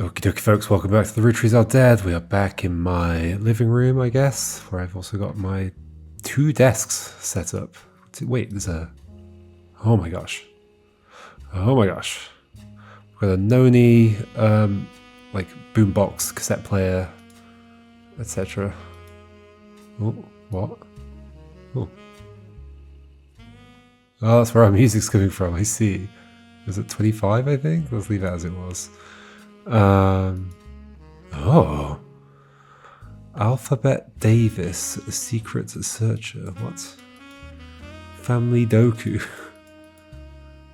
Okie dokie folks, welcome back to the Roottrees Are Dead. We are back in my living room, I guess, where I've also got my 2 desks set up. Wait, there's a... Oh my gosh. Oh my gosh. We've got a Noni, like, boombox, cassette player, etc. Oh, what? Oh. Oh, that's where our music's coming from, I see. Was it 25, I think? Let's leave it as it was. Oh. Alphabet Davis, a secret searcher. What? Family Doku.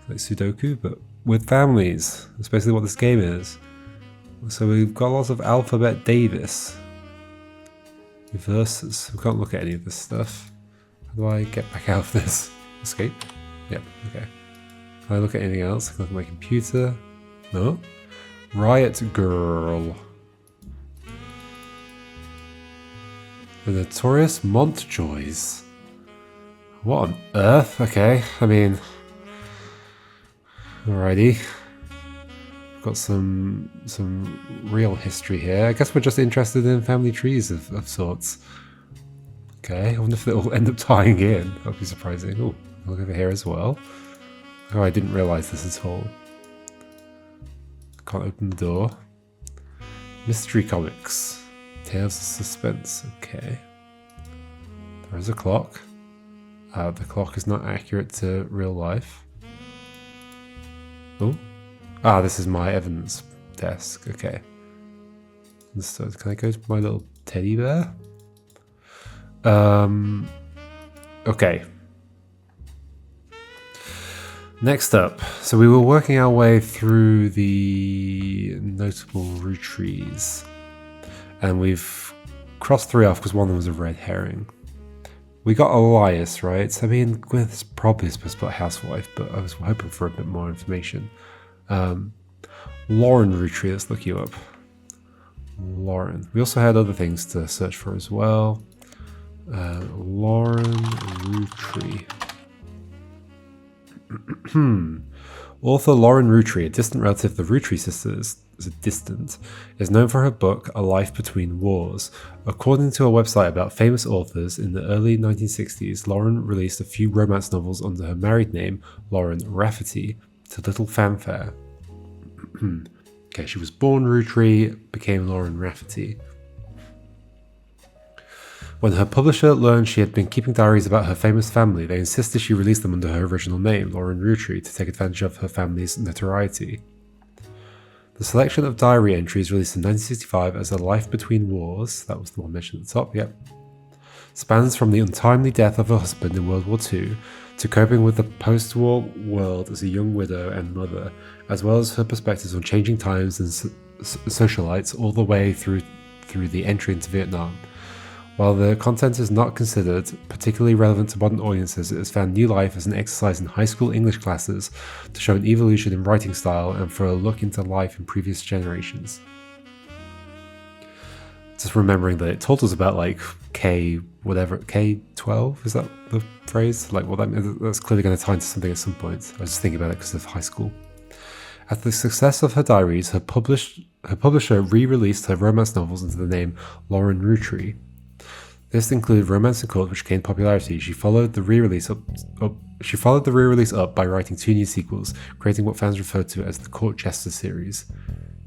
Like Sudoku, but with families. That's basically what this game is. So we've got lots of Alphabet Davis. Versus. We can't look at any of this stuff. How do I get back out of this? Escape? Yep, okay. Can I look at anything else? I can look at my computer. No? Riot Girl. The Notorious Montjoys. What on earth? Okay, I mean... Alrighty. We've got some real history here. I guess we're just interested in family trees of sorts. Okay, I wonder if they'll end up tying in. That'll be surprising. Oh, look over here as well. Oh, I didn't realise this at all. Can't open the door. Mystery Comics. Tales of Suspense. Okay. There is a clock. The clock is not accurate to real life. Oh. Ah, this is my evidence desk. Okay. So can I go to my little teddy bear? Okay. Next up, so we were working our way through the notable Roottrees, and we've crossed 3 off because one of them was a red herring. We got Elias, right? So, I mean, Gwyneth's probably supposed to put housewife, but I was hoping for a bit more information. Lauren Roottree, let's look you up. Lauren. We also had other things to search for as well. Lauren Roottree. Author Lauren Roottree, a distant relative of the Roottree sisters, is known for her book A Life Between Wars. According to a website about famous authors, in the early 1960s, Lauren released a few romance novels under her married name, Lauren Rafferty, to little fanfare. Okay, she was born Roottree, became Lauren Rafferty. When her publisher learned she had been keeping diaries about her famous family, they insisted she release them under her original name, Lauren Roottree, to take advantage of her family's notoriety. The selection of diary entries released in 1965 as A Life Between Wars, that was the one mentioned at the top, yep, spans from the untimely death of her husband in World War II to coping with the post-war world as a young widow and mother, as well as her perspectives on changing times and socialites all the way through the entry into Vietnam. While the content is not considered particularly relevant to modern audiences, it has found new life as an exercise in high school English classes to show an evolution in writing style and for a look into life in previous generations. Just remembering that it told us about like K12, is that the phrase? Like, well, that's clearly going to tie into something at some point. I was just thinking about it because of high school. After the success of her diaries, her publisher re-released her romance novels under the name Lauren Roottree. This included Romance and Court, which gained popularity. She followed the re-release up by writing 2 new sequels, creating what fans refer to as the Court Jester series.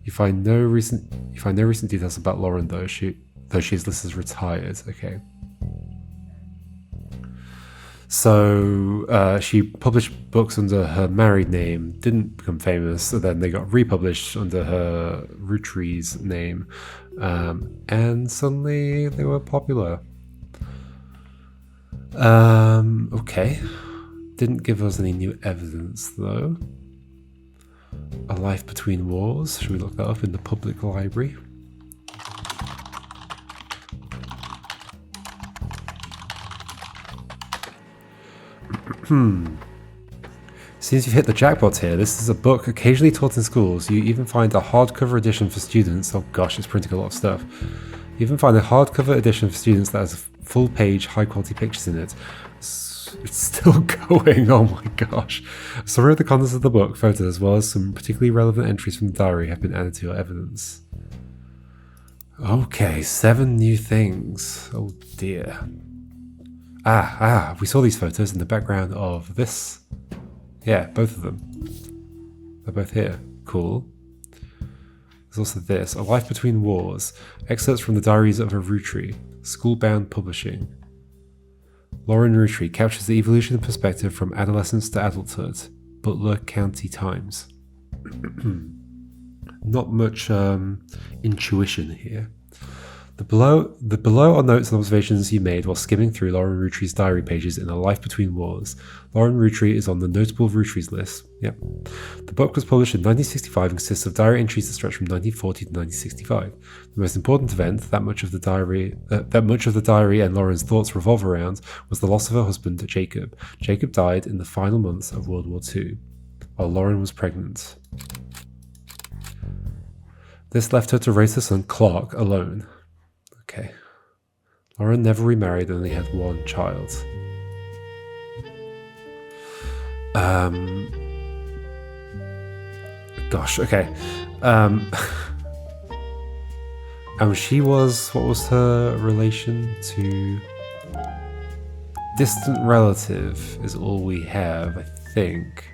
You find no recent details about Lauren though she is listed as retired. Okay. So she published books under her married name, didn't become famous, so then they got republished under her Roottree's name, and suddenly they were popular. Okay. Didn't give us any new evidence though. A Life Between Wars. Should we look that up in the public library? Seems you've hit the jackpot here. This is a book occasionally taught in schools. You even find a hardcover edition for students. Oh gosh, it's printing a lot of stuff. You even find a hardcover edition for students that has full-page, high-quality pictures in it. It's still going, oh my gosh. Summary of the contents of the book, photos, as well as some particularly relevant entries from the diary have been added to your evidence. Okay, 7 new things. Oh dear. We saw these photos in the background of this. Yeah, both of them. They're both here. Cool. There's also this, A Life Between Wars, excerpts from the diaries of a Roottree, schoolbound publishing. Lauren Roottree captures the evolution of perspective from adolescence to adulthood, Butler County Times. Not much intuition here. The below are notes and observations you made while skimming through Lauren Roottree's diary pages in A Life Between Wars. Lauren Roottree is on the notable Roottrees list. Yep. The book was published in 1965 and consists of diary entries that stretch from 1940 to 1965. The most important event that much of the diary and Lauren's thoughts revolve around was the loss of her husband, Jacob. Jacob died in the final months of World War II, while Lauren was pregnant. This left her to raise her son, Clark, alone. Okay. Lauren never remarried and only had 1 child. Gosh, okay. She was, what was her relation to? Distant relative is all we have, I think.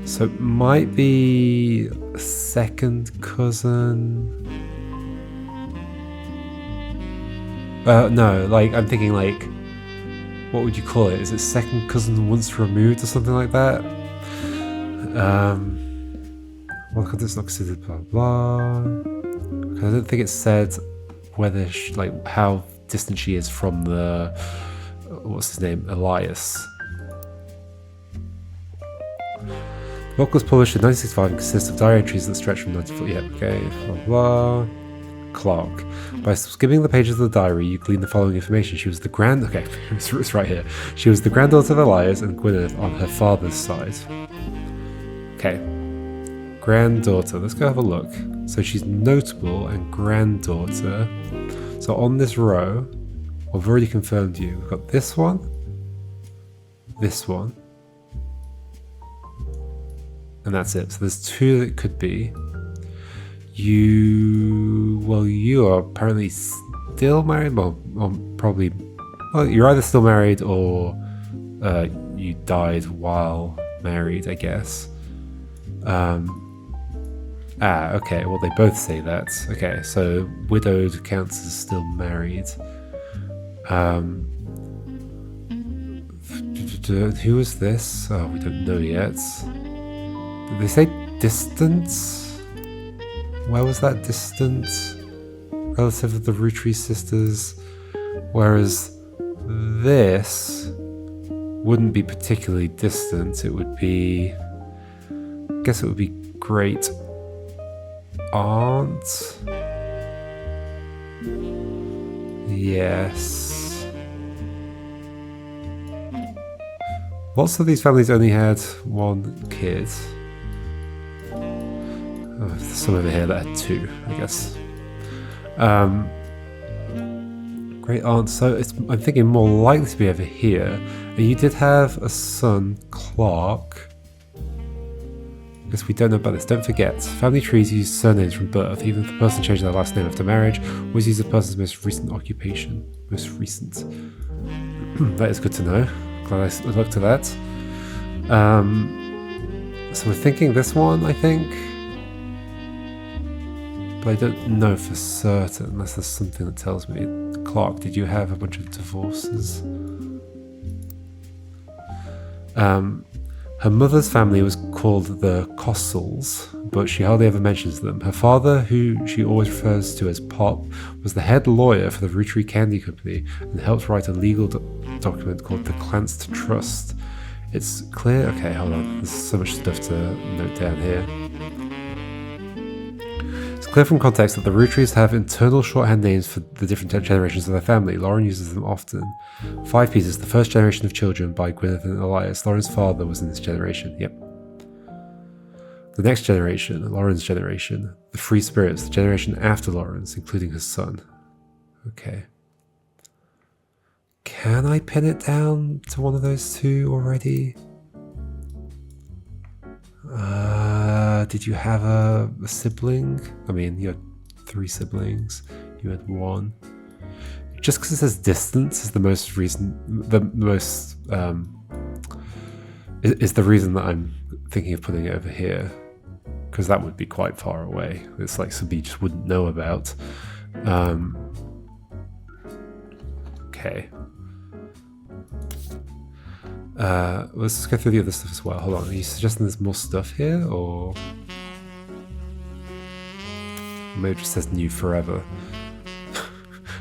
So it might be a second cousin. No, like I'm thinking like, what would you call it? Is it second cousin once removed or something like that? Well, it's not considered blah blah. I don't think it said whether like how distant she is from the what's his name, Elias. The book was published in 1965 and consists of diary entries that stretch from 1940. Yeah, okay, blah blah. Clark. By skimming the pages of the diary, you glean the following information. She was the okay, it's right here. She was the granddaughter of Elias and Gwyneth on her father's side. Okay. Granddaughter. Let's go have a look. So she's notable and granddaughter. So on this row, I've already confirmed you. We've got this one, and that's it. So there's 2 that could be. You are apparently still married. Well, probably. Well, you're either still married or you died while married, I guess. Okay. Well, they both say that. Okay, so widowed counts as still married. Who is this? Oh, we don't know yet. Did they say distance? Where was that distance? Relative of the Roottree sisters. Whereas this wouldn't be particularly distant. It would be... I guess it would be great aunt. Yes. Lots of these families only had 1 kid. Oh, there's some over here that had 2, I guess. Great aunt. So I'm thinking more likely to be over here. And you did have a son, Clark. I guess we don't know about this. Don't forget, family trees use surnames from birth. Even if the person changed their last name after marriage, always use the person's most recent occupation. Most recent. That is good to know. Glad I looked at that. So we're thinking this one, I think. But I don't know for certain, unless there's something that tells me. Clark, did you have a bunch of divorces? Her mother's family was called the Cossels, but she hardly ever mentions them. Her father, who she always refers to as Pop, was the head lawyer for the Roottree Candy Company and helped write a legal document called the Clanced Trust. It's clear... Okay, hold on. There's so much stuff to note down here. It's clear from context that the Rootrees have internal shorthand names for the different generations of their family. Lauren uses them often. 5 pieces, the first generation of children by Gwyneth and Elias. Lauren's father was in this generation. Yep. The next generation, Lauren's generation. The Free Spirits, the generation after Lauren's, including her son. Okay. Can I pin it down to one of those two already? Did you have a sibling? I mean, you had 3 siblings. You had 1. Just because it says distance is the most reason. Is the reason that I'm thinking of putting it over here, because that would be quite far away. It's like somebody you just wouldn't know about. Okay. Let's just go through the other stuff as well. Hold on, are you suggesting there's more stuff here, or maybe it just says new forever?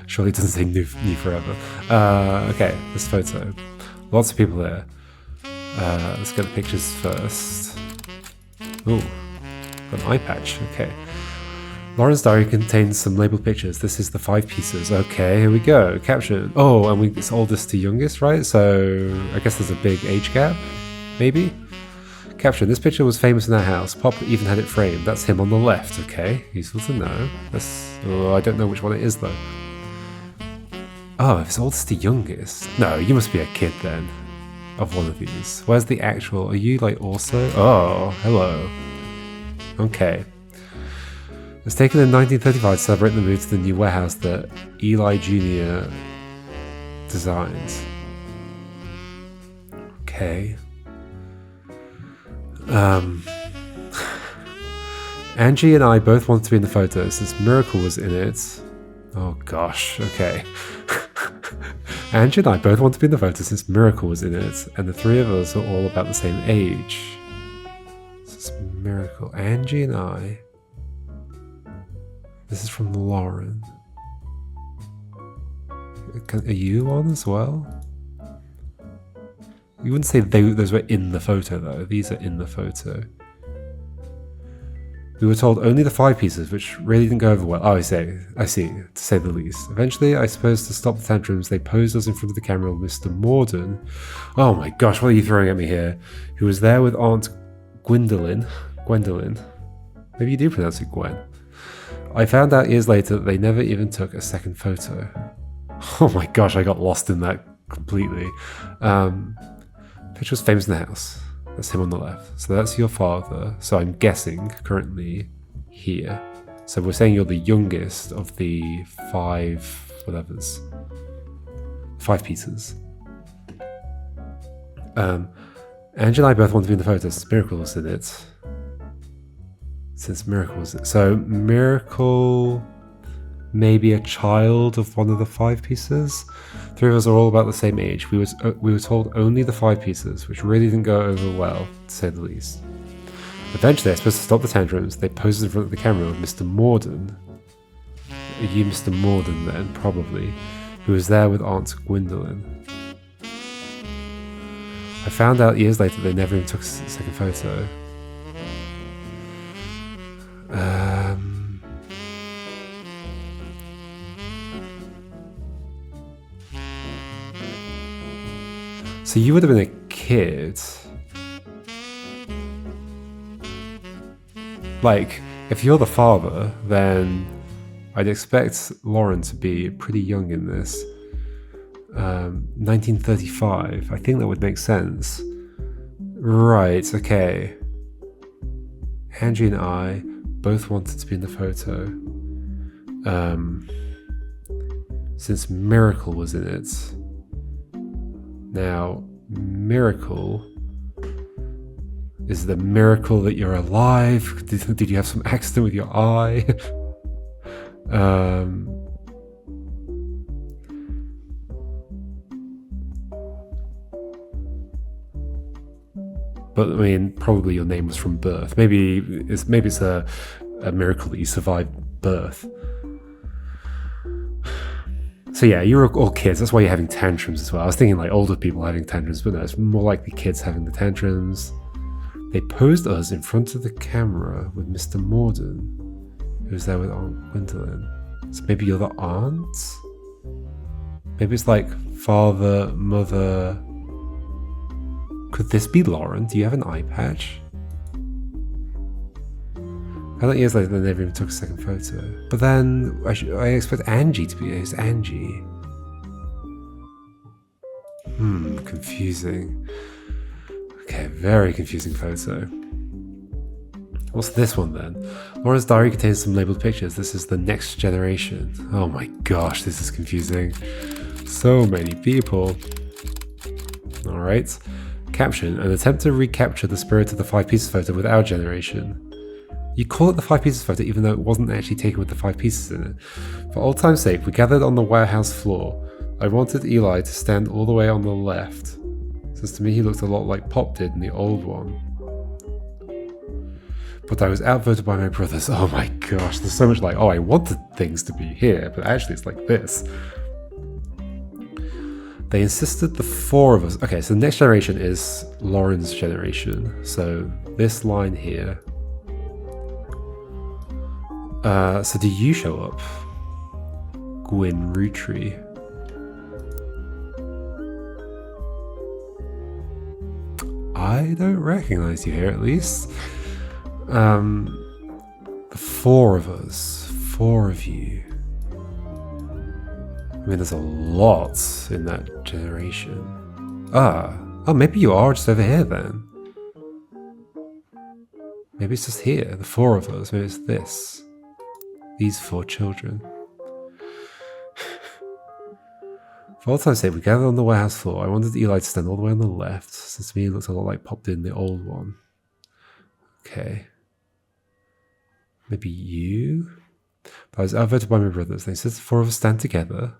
Surely it doesn't say new forever. Okay, this photo. Lots of people there. Let's get the pictures first. Ooh, got an eye patch. Okay. Lauren's diary contains some labeled pictures. This is the 5 pieces. Okay, here we go. Caption. Oh, and it's oldest to youngest, right? So I guess there's a big age gap, maybe? Caption. This picture was famous in our house. Pop even had it framed. That's him on the left. Okay, useful to know. I don't know which one it is, though. Oh, if it's oldest to youngest. No, you must be a kid, then, of one of these. Where's the actual... Are you, like, also... Oh, hello. Okay. It was taken in 1935 to celebrate the move to the new warehouse that Eli Jr. designed. Okay. Angie and I both wanted to be in the photo since Miracle was in it. Oh gosh, okay. Angie and I both wanted to be in the photo since Miracle was in it, and the 3 of us are all about the same age. This is Miracle. Angie and I... This is from Lauren. Are you on as well? You wouldn't say those were in the photo, though. These are in the photo. We were told only the 5 pieces, which really didn't go over well. Oh, I see, to say the least. Eventually, I suppose to stop the tantrums, they posed us in front of the camera with Mr. Morden. Oh my gosh, what are you throwing at me here? Who was there with Aunt Gwendolyn. Maybe you do pronounce it Gwen. I found out years later that they never even took a second photo. Oh my gosh, I got lost in that completely. Picture was famous in the house. That's him on the left. So that's your father. So I'm guessing currently here. So we're saying you're the youngest of the 5 whatevers. 5 pieces. Angie and I both want to be in the photo since Miracle was in it. So Miracle, maybe a child of one of the 5 pieces. 3 of us are all about the same age. We were told only the 5 pieces, which really didn't go over well, to say the least. Eventually, I suppose to stop the tantrums, they posed in front of the camera with Mr. Morden. Are you Mr. Morden then? Probably. Who was there with Aunt Gwendolyn. I found out years later they never even took a second photo. So you would have been a kid. Like, if you're the father, then I'd expect Lauren to be pretty young in this. 1935. I think that would make sense. Right, okay. Angie and I both wanted to be in the photo. Since Miracle was in it. Now, Miracle... Is the miracle that you're alive? Did you have some accident with your eye? But I mean, probably your name was from birth. Maybe it's a miracle that you survived birth. So yeah, you're all kids. That's why you're having tantrums as well. I was thinking like older people having tantrums, but no, it's more likely kids having the tantrums. They posed us in front of the camera with Mr. Morden, who was there with Aunt Gwendolyn. So maybe you're the aunt? Maybe it's like father, mother... Could this be Lauren? Do you have an eye patch? thought years later they never even took a second photo. But then I expect Angie to be here. Who's Angie? Confusing. Okay, very confusing photo. What's this one then? Lauren's diary contains some labeled pictures. This is the next generation. Oh my gosh, this is confusing. So many people. Alright. Caption: an attempt to recapture the spirit of the 5 pieces photo with our generation. You call it the 5 pieces photo even though it wasn't actually taken with the 5 pieces in it. For old time's sake, we gathered on the warehouse floor. I wanted Eli to stand all the way on the left, since to me he looked a lot like Pop did in the old one. But I was outvoted by my brothers. Oh my gosh, there's so much like, oh, I wanted things to be here, but actually it's like this. They insisted the 4 of us. Okay, so the next generation is Lauren's generation. So this line here. So do you show up? Gwyn Roottrie. I don't recognize you here, at least. The 4 of us. 4 of you. I mean, there's a lot in that generation. Oh, maybe you are just over here then. Maybe it's just here, the 4 of us. Maybe it's this. These 4 children. For all time's sake, we gathered on the warehouse floor. I wanted Eli to stand all the way on the left, since to me it looks a lot like Pop did in the old one. Okay. Maybe you? But I was outvoted by my brothers. They said the 4 of us stand together.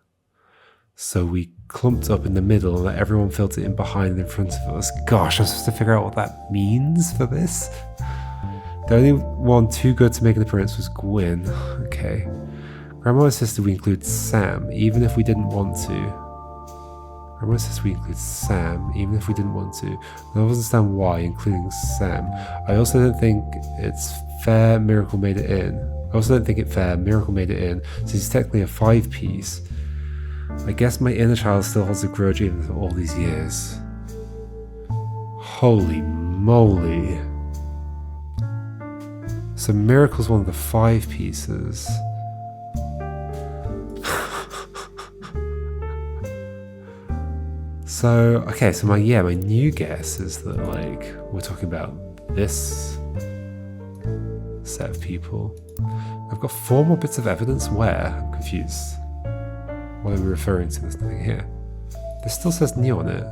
So we clumped up in the middle and let everyone filter in behind and in front of us. Gosh, I'm supposed to figure out what that means for this. The only one too good to make an appearance was Gwyn. Okay. Grandma insisted we include Sam, even if we didn't want to. Grandma insisted we include Sam, even if we didn't want to. I don't understand why, including Sam. I also don't think it's fair Miracle made it in. Since he's technically a 5-piece. I guess my inner child still holds a grudge even for all these years. Holy moly. So Miracle's one of the 5 pieces. So, okay, so my new guess is that, like, we're talking about this set of people. I've got 4 more bits of evidence. Where? I'm confused. What are we referring to? There's nothing here. This still says new on it.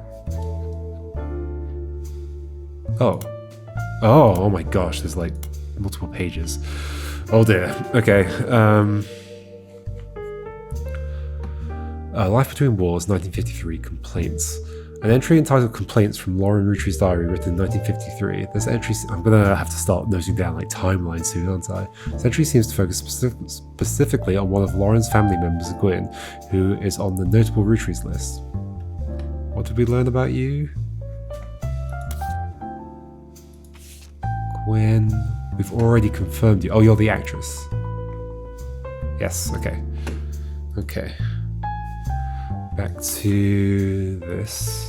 Oh my gosh, there's like multiple pages. Oh dear. Okay. Life Between Wars, 1953, complaints. An entry entitled Complaints from Lauren Roottree's diary, written in 1953. This entry, I'm gonna have to start noting down like timelines soon, aren't I? This entry seems to focus specifically on one of Lauren's family members, Gwyn, who is on the notable Roottrees list. What did we learn about you? Gwyn, we've already confirmed you. Oh, you're the actress. Yes, okay. Okay. Back to this.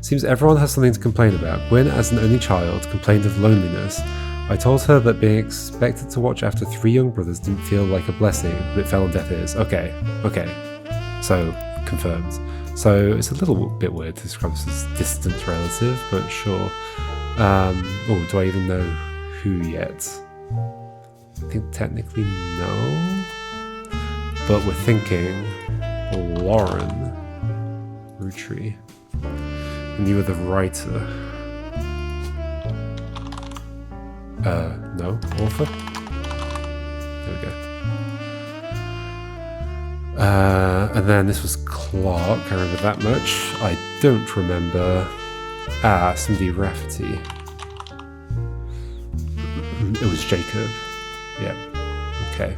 Seems everyone has something to complain about. Gwyn, as an only child, complained of loneliness. I told her that being expected to watch after 3 young brothers didn't feel like a blessing, but it fell on deaf ears. Okay. So, confirmed. So, it's a little bit weird to describe this as distant relative, but sure. Oh, do I even know who yet? I think technically no. But we're thinking Lauren Roottree. And you were the writer. No, author? There we go. And then this was Clark, I remember that much. I don't remember. Somebody Rafferty. It was Jacob. Yeah. Okay.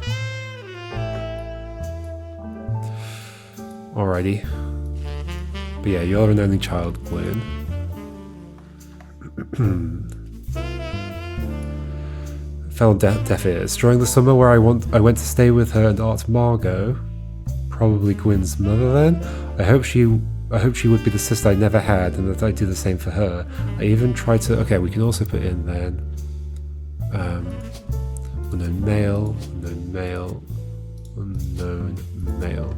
Alrighty. But yeah, you're an only child, Gwyn. Fell on deaf ears. During the summer where I went to stay with her and Aunt Margot, probably Gwyn's mother then, I I hope she would be the sister I never had, and that I'd do the same for her. I even tried to... Okay, we can also put in then... unknown male, unknown male, unknown male.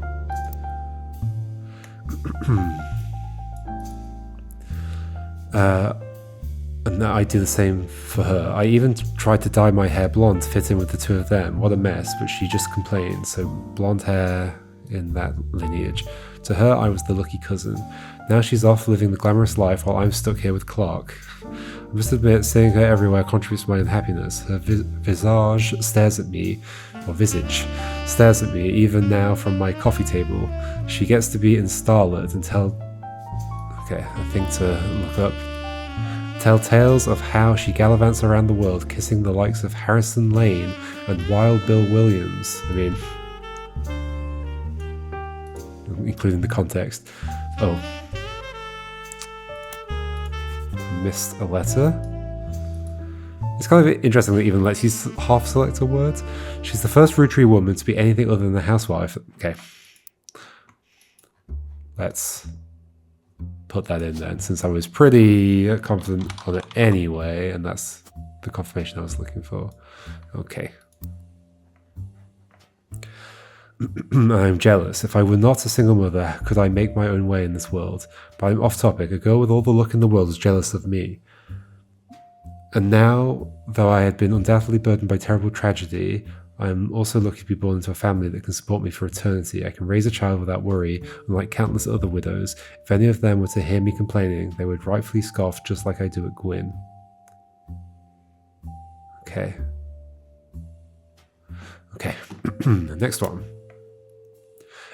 And I do the same for her. I even tried to dye my hair blonde to fit in with the two of them. What a mess, but she just complained. So blonde hair in that lineage. To her, I was the lucky cousin. Now she's off living the glamorous life while I'm stuck here with Clark. I must admit, seeing her everywhere contributes to my unhappiness. Her visage stares at me, or visage, stares at me even now from my coffee table. She gets to be in starlet and tell... Okay, I think to look up... Tell tales of how she gallivants around the world, kissing the likes of Harrison Lane and Wild Bill Williams. I mean... including the context. Oh. Missed a letter. It's kind of interesting that it even lets you half select a word. She's the first Roottree woman to be anything other than a housewife. Okay. Let's put that in then, since I was pretty confident on it anyway, and that's the confirmation I was looking for. Okay. I'm jealous. If I were not a single mother, could I make my own way in this world? But I'm off topic. A girl with all the luck in the world is jealous of me. And now, though I had been undoubtedly burdened by terrible tragedy, I am also lucky to be born into a family that can support me for eternity. I can raise a child without worry, unlike countless other widows. If any of them were to hear me complaining, they would rightfully scoff just like I do at Gwyn. Okay. Okay. Next one.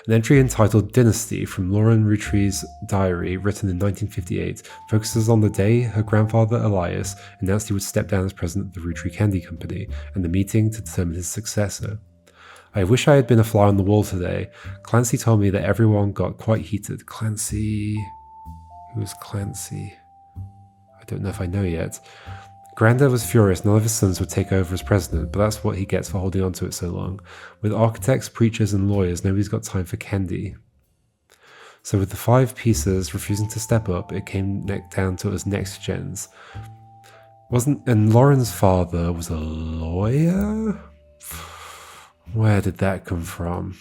An entry entitled Dynasty from Lauren Rootree's diary, written in 1958, focuses on the day her grandfather Elias announced he would step down as president of the Roottree Candy Company and the meeting to determine his successor. I wish I had been a fly on the wall today. Clancy told me that everyone got quite heated. Clancy... Who's Clancy? I don't know if I know yet. Granddad was furious none of his sons would take over as president, but that's what he gets for holding on to it so long. With architects, preachers, and lawyers, nobody's got time for candy. So with the 5 pieces refusing to step up, it came down to us next gens. And Lauren's father was a lawyer? Where did that come from?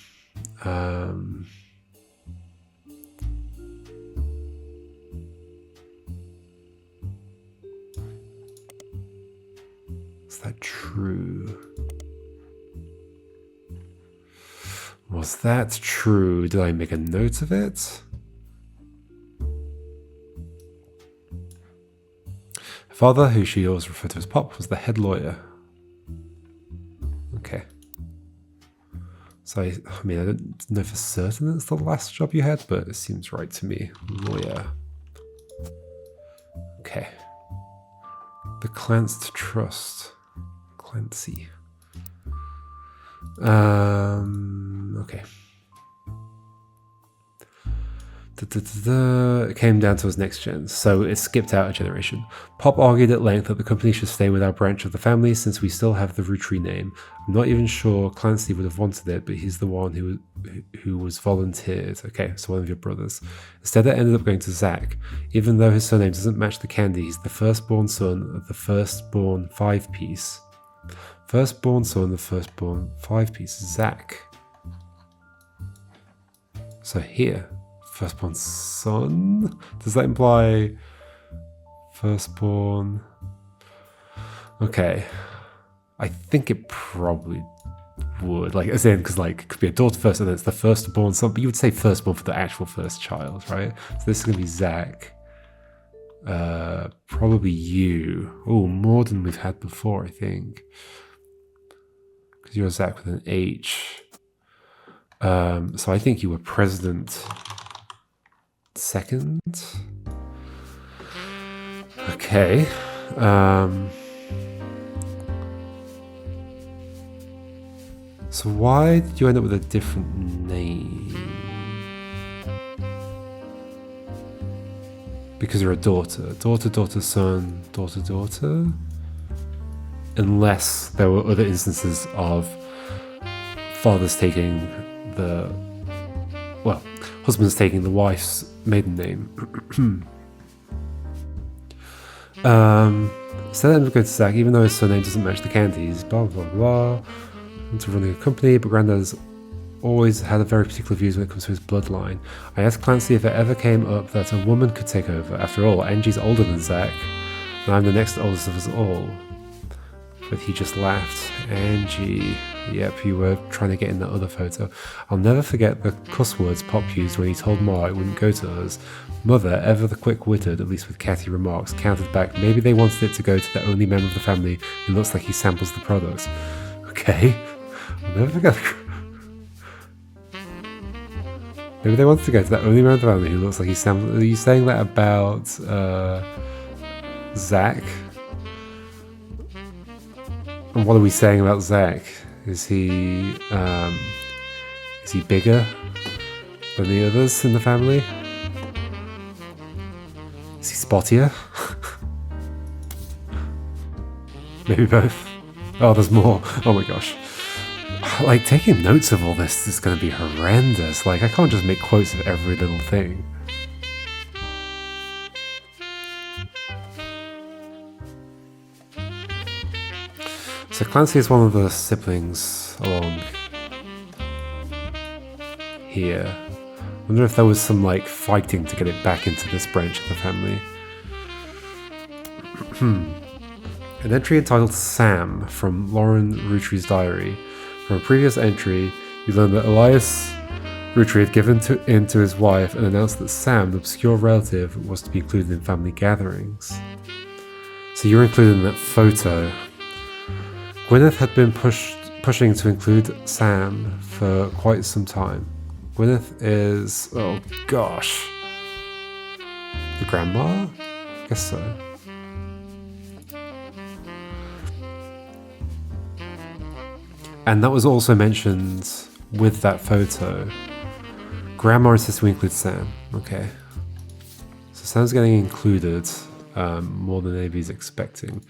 Is that true? Was that true? Did I make a note of it? Her father, who she always referred to as Pop, was the head lawyer. Okay. So, I mean, I don't know for certain it's the last job you had, but it seems right to me. Lawyer. Okay. The Clanced Trust. Clancy. Okay. It came down to his next gen, so it skipped out a generation. Pop argued at length that the company should stay with our branch of the family since we still have the Roottree name. I'm not even sure Clancy would have wanted it, but he's the one who was volunteered. Okay, so one of your brothers. Instead, it ended up going to Zach. Even though his surname doesn't match the candy, he's the firstborn son of the firstborn 5-piece. Firstborn son of the firstborn 5-piece, Zach. So here, firstborn son? Does that imply firstborn? Okay. I think it probably would. Like, as in, because, like, it could be a daughter first and then it's the firstborn son, but you would say firstborn for the actual first child, right? So this is going to be Zach. Probably you. Oh, more than we've had before, I think. Because you're Zach with an H. So I think you were president second. Okay. So why did you end up with a different name? Because you're a daughter. Daughter, daughter, son, daughter, daughter. Unless there were other instances of fathers taking the... Well, husband's taking the wife's maiden name. So then we go to Zach, even though his surname doesn't match the candies, blah blah blah. Into running a company, but Granddad's always had a very particular views when it comes to his bloodline. I asked Clancy if it ever came up that a woman could take over. After all, Angie's older than Zach, and I'm the next oldest of us all. But he just laughed. Angie, yep, you were trying to get in that other photo. I'll never forget the cuss words Pop used when he told Ma it wouldn't go to us. Mother, ever the quick-witted, at least with catty remarks, countered back, maybe they wanted it to go to the only member of the family who looks like he samples the products. Okay, I'll never forget. Maybe they wanted to go to that only member of the family who looks like he samples. Are you saying that about Zach? And what are we saying about Zach? Is he bigger than the others in the family? Is he spottier? Maybe both. Oh, there's more. Oh my gosh. Like, taking notes of all this is going to be horrendous. Like, I can't just make quotes of every little thing. So Clancy is one of the siblings along here. I wonder if there was some, like, fighting to get it back into this branch of the family. An entry entitled Sam from Lauren Rootree's diary. From a previous entry, you learn that Elias Roottree had given in to his wife and announced that Sam, the obscure relative, was to be included in family gatherings. So you're included in that photo. Gwyneth had been pushing to include Sam for quite some time. Gwyneth is, oh gosh, the grandma? I guess so. And that was also mentioned with that photo. Grandma insists we include Sam. Okay. So Sam's getting included more than anybody's expecting.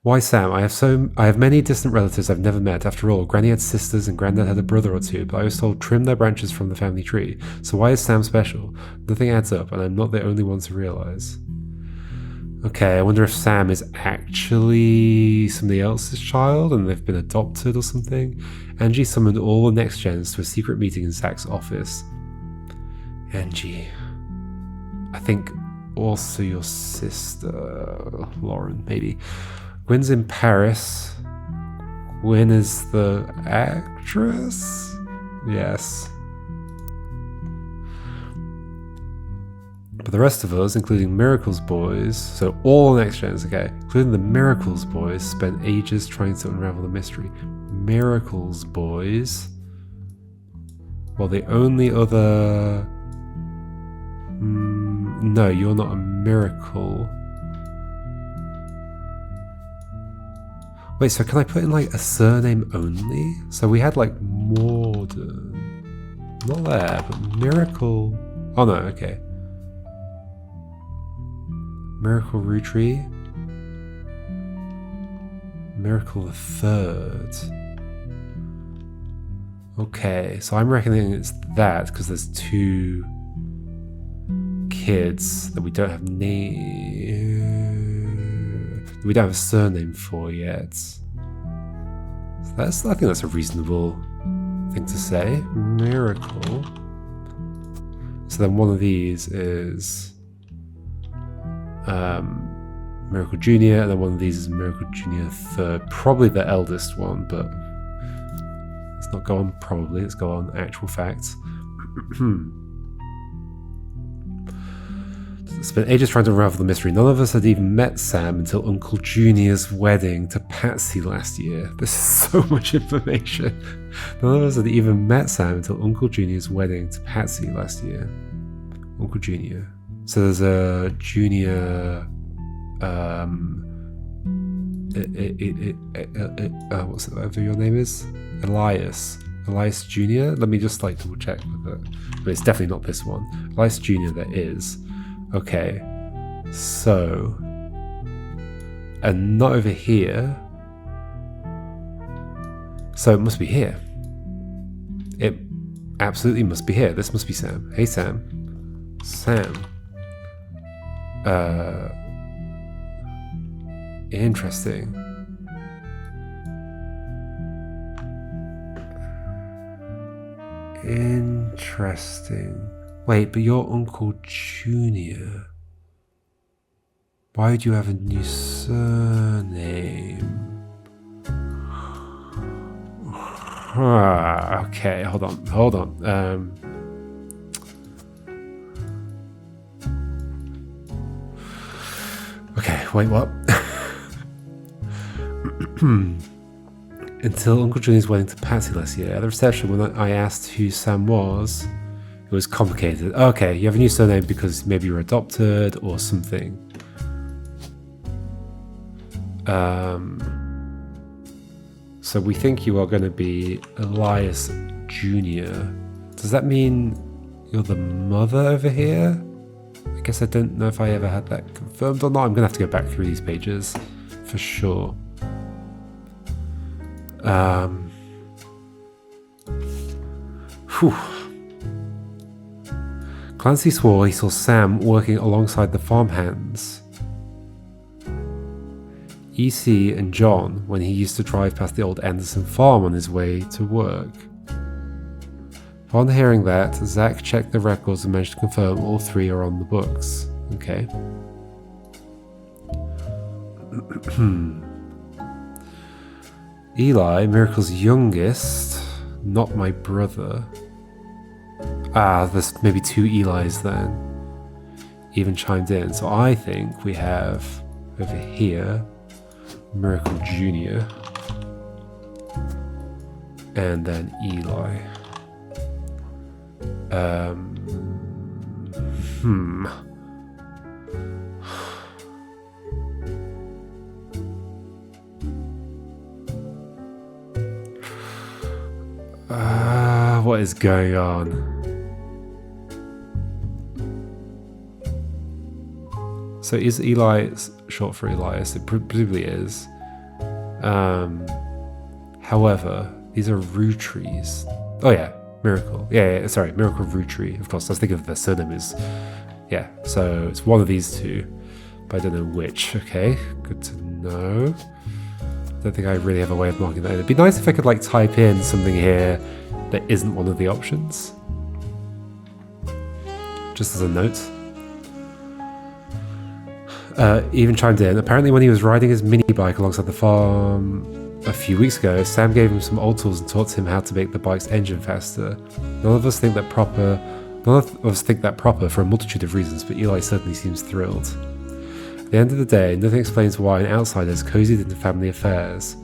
Why Sam? I have many distant relatives I've never met. After all, Granny had sisters and Granddad had a brother or two, but I was told trim their branches from the family tree. So why is Sam special? Nothing adds up, and I'm not the only one to realize. Okay, I wonder if Sam is actually somebody else's child and they've been adopted or something. Angie summoned all the next gens to a secret meeting in Zach's office. Angie. I think also your sister, Lauren, maybe. Gwyn's in Paris. Gwyn is the actress? Yes. But the rest of us, including Miracles Boys, so all the next gens, okay, including the Miracles Boys, spent ages trying to unravel the mystery. Miracles Boys? Well, the only other... no, you're not a miracle. Wait, so can I put in like a surname only? So we had like Morden. Not there, but Miracle... Oh no, okay. Miracle Roottree. Miracle the Third. Okay, so I'm reckoning it's that because there's two kids that we don't have we don't have a surname for yet. So I think that's a reasonable thing to say. Miracle. So then one of these is Miracle Junior, and then one of these is Miracle Junior Third. Probably the eldest one, but let's not go on probably, let's go on actual facts. Spent ages trying to unravel the mystery. None of us had even met Sam until Uncle Junior's wedding to Patsy last year. This is so much information. None of us had even met Sam until Uncle Junior's wedding to Patsy last year. Uncle Junior. So there's a junior, what's it, whatever your name is? Elias Jr. Let me just like double check with it. But it's definitely not this one. Elias Jr. there is. Okay, so, and not over here, so it must be here. absolutely must be here. This must be Sam. Hey, Sam. Sam. Interesting. Interesting. Wait, but you're Uncle Junior. Why would you have a new surname? Okay, hold on. Okay, wait, what? Until Uncle Junior's wedding to Patsy last year, at the reception when I asked who Sam was, it was complicated. Okay, you have a new surname because maybe you're adopted or something. So we think you are going to be Elias Jr. Does that mean you're the mother over here? I guess I don't know if I ever had that confirmed or not. I'm going to have to go back through these pages for sure. Clancy swore he saw Sam working alongside the farmhands, EC and John, when he used to drive past the old Anderson farm on his way to work. Upon hearing that, Zach checked the records and managed to confirm all three are on the books. Okay. Eli, Miracle's youngest, not my brother. There's maybe two Elis then. Even chimed in. So I think we have over here Miracle Jr. and then Eli. What is going on? So is Eli short for Elias? It presumably is. However, these are Roottrees. Oh yeah, Miracle. Yeah, sorry, Miracle Roottree. Of course, I was thinking of their surname is. Yeah, so it's one of these two, but I don't know which. Okay, good to know. Don't think I really have a way of marking that in. It'd be nice if I could like type in something here that isn't one of the options. Just as a note. Even chimed in. Apparently when he was riding his mini bike alongside the farm a few weeks ago, Sam gave him some old tools and taught him how to make the bike's engine faster. None of us think that proper for a multitude of reasons, but Eli certainly seems thrilled. At the end of the day, nothing explains why an outsider is cozied into family affairs.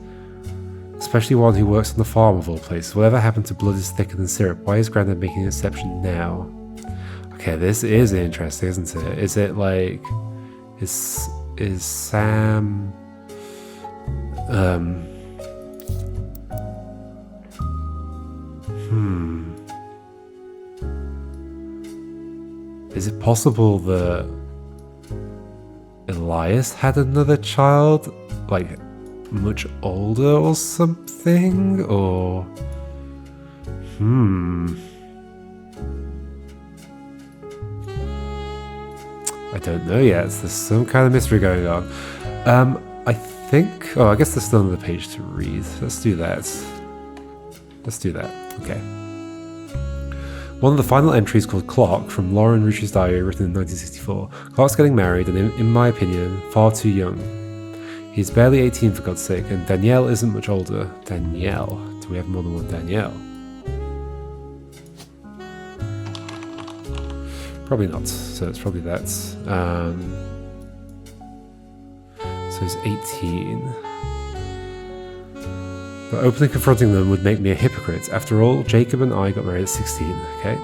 Especially one who works on the farm of all places. Whatever happened to blood is thicker than syrup? Why is Grandad making an exception now? Okay, this is interesting, isn't it? Is it like... Is Sam... Is it possible that Elias had another child, like much older or something? Or I don't know yet. There's some kind of mystery going on. I think. Oh, I guess there's still another page to read. Let's do that. Okay. One of the final entries called Clark from Lauren Rootree's diary written in 1964. Clark's getting married and in my opinion, far too young. He's barely 18 for God's sake, and Danielle isn't much older. Danielle? Do we have more than one Danielle? Probably not, so it's probably that. So he's 18. But openly confronting them would make me a hypocrite. After all, Jacob and I got married at 16, okay?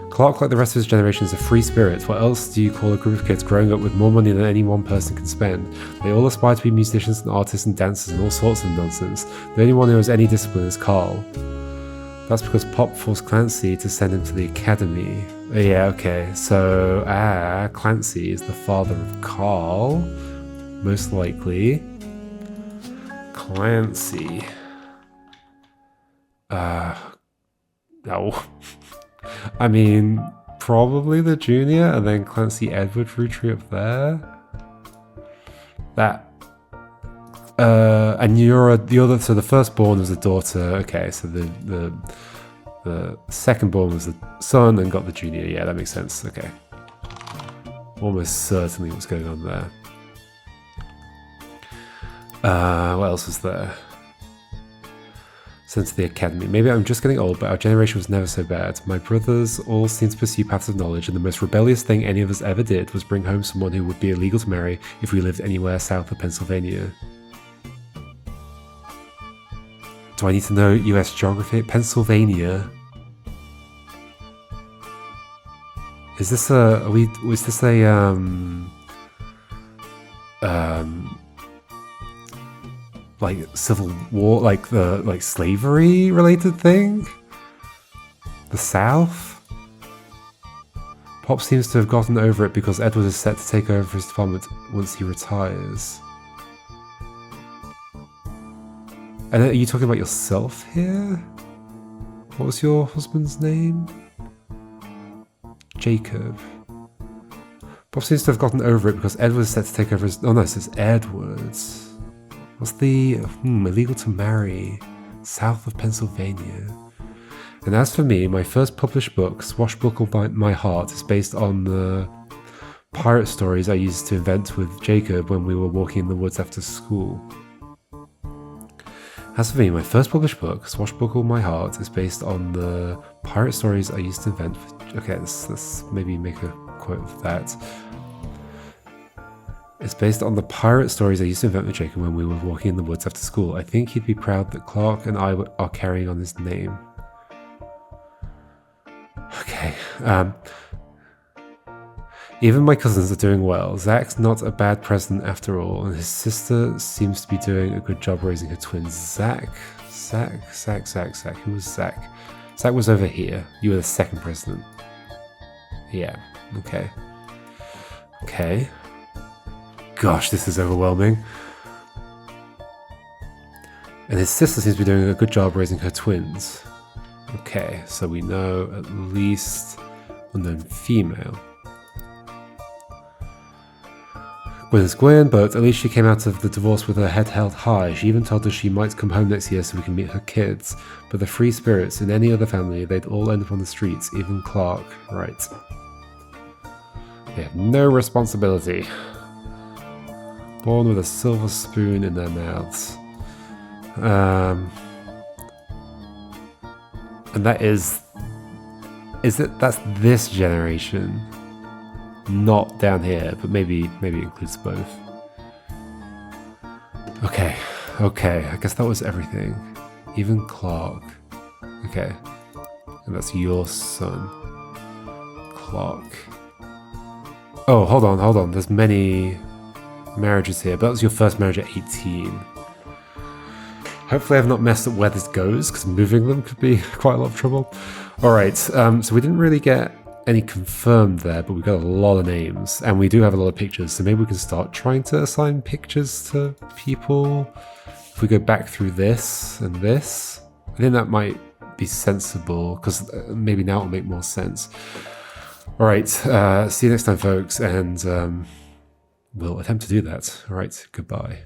Clark, like the rest of his generation, is a free spirit. What else do you call a group of kids growing up with more money than any one person can spend? They all aspire to be musicians and artists and dancers and all sorts of nonsense. The only one who has any discipline is Carl. That's because Pop forced Clancy to send him to the academy. Yeah, okay. So, Clancy is the father of Carl. Most likely. Clancy. No. I mean, probably the junior, and then Clancy Edward Roottree up there. That. And you're the other. So the firstborn was the daughter. Okay, so the secondborn was the son and got the junior. Yeah, that makes sense. Okay. Almost certainly what's going on there. What else was there? Sent to the academy. Maybe I'm just getting old, but our generation was never so bad. My brothers all seemed to pursue paths of knowledge, and the most rebellious thing any of us ever did was bring home someone who would be illegal to marry if we lived anywhere south of Pennsylvania. Do I need to know US geography? Pennsylvania. Is this a? Was this a like civil war, like the slavery related thing? The South? Pop seems to have gotten over it because Edward is set to take over his department once he retires. And are you talking about yourself here? What was your husband's name? Jacob. Pop seems to have gotten over it because Edward is set to take over his... Oh no, it says Edwards. What's the... illegal to marry. South of Pennsylvania. And as for me, my first published book, Swashbuckle by My Heart, is based on the pirate stories I used to invent with Jacob when we were walking in the woods after school. As for me, my first published book, Swashbuckle My Heart, is based on the pirate stories I used to invent with... Okay, let's maybe make a quote of that. It's based on the pirate stories I used to invent with Jacob when we were walking in the woods after school. I think he'd be proud that Clark and I are carrying on his name. Okay. Even my cousins are doing well. Zach's not a bad president after all, and his sister seems to be doing a good job raising her twins. Zach. Who was Zach? Zach was over here. You were the second president. Yeah. Okay. Okay. Gosh, this is overwhelming. And his sister seems to be doing a good job raising her twins. Okay, so we know at least unknown female. Gwen is Gwen, but at least she came out of the divorce with her head held high. She even told us she might come home next year so we can meet her kids. But the free spirits in any other family, they'd all end up on the streets, even Clark. Right. They have no responsibility. Born with a silver spoon in their mouths. And that is it? That's this generation, not down here, but maybe it includes both. Okay, I guess that was everything. Even Clark. Okay, and that's your son, Clark. Oh, hold on. There's many marriages here, but that was your first marriage at 18. Hopefully I've not messed up where this goes, because moving them could be quite a lot of trouble. Alright, so we didn't really get any confirmed there, but we got a lot of names, and we do have a lot of pictures, so maybe we can start trying to assign pictures to people. If we go back through this and this, I think that might be sensible, because maybe now it'll make more sense. Alright, see you next time, folks, and we'll attempt to do that. Alright, goodbye.